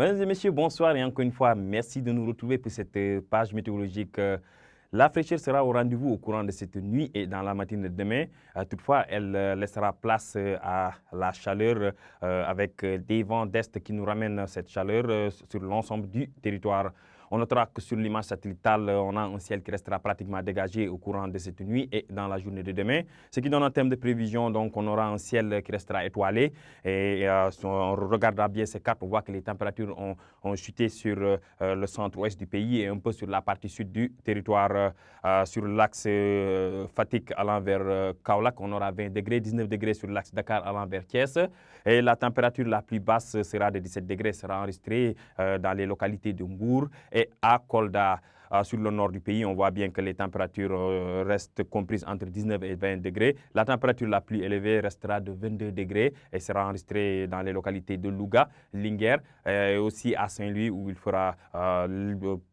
Mesdames et messieurs, bonsoir et encore une fois, merci de nous retrouver pour cette page météorologique. La fraîcheur sera au rendez-vous au courant de cette nuit et dans la matinée de demain. Toutefois, elle laissera place à la chaleur avec des vents d'est qui nous ramènent cette chaleur sur l'ensemble du territoire. On notera que sur l'image satellitale, on a un ciel qui restera pratiquement dégagé au courant de cette nuit et dans la journée de demain. Ce qui donne en termes de prévision, donc on aura un ciel qui restera étoilé. Et si on regardera bien ces cartes, on voit que les températures ont chuté sur le centre-ouest du pays et un peu sur la partie sud du territoire. Sur l'axe Fatick allant vers Kaolack, on aura 20 degrés, 19 degrés sur l'axe Dakar allant vers Thiès. Et la température la plus basse sera de 17 degrés, sera enregistrée dans les localités de Mbour et à Kolda. Sur le nord du pays, on voit bien que les températures restent comprises entre 19 et 20 degrés. La température la plus élevée restera de 22 degrés et sera enregistrée dans les localités de Louga, Linguère et aussi à Saint-Louis où il fera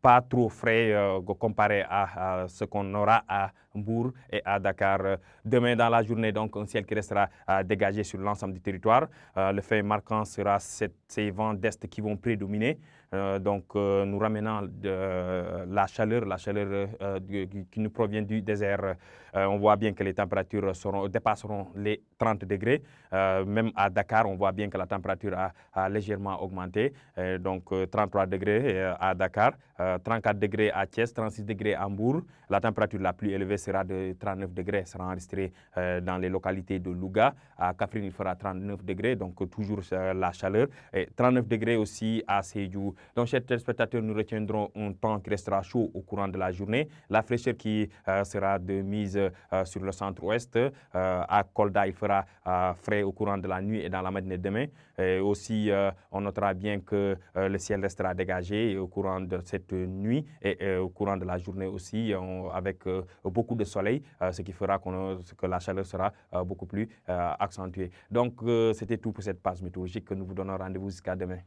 pas trop frais comparé à ce qu'on aura à Mbour et à Dakar. Demain dans la journée, donc un ciel qui restera dégagé sur l'ensemble du territoire. Le fait marquant sera ces vents d'est qui vont prédominer. Nous ramenant la chaleur qui nous provient du désert. On voit bien que les températures dépasseront les 30 degrés. Même à Dakar, on voit bien que la température a légèrement augmenté. 33 degrés à Dakar, 34 degrés à Thiès, 36 degrés à Mbour. La température la plus élevée sera de 39 degrés, sera enregistrée dans les localités de Louga. À Kaffrine, il fera 39 degrés, donc toujours la chaleur. Et 39 degrés aussi à Sédhiou. Donc, chers téléspectateurs, nous retiendrons un temps qui restera chaud au courant de la journée. La fraîcheur qui sera de mise sur le centre-ouest. À Kolda, il fera frais au courant de la nuit et dans la matinée de demain. Et aussi, on notera bien que le ciel restera dégagé au courant de cette nuit et au courant de la journée aussi, avec beaucoup de soleil, ce qui fera que la chaleur sera beaucoup plus accentuée. Donc, c'était tout pour cette page météorologique que nous vous donnons rendez-vous jusqu'à demain.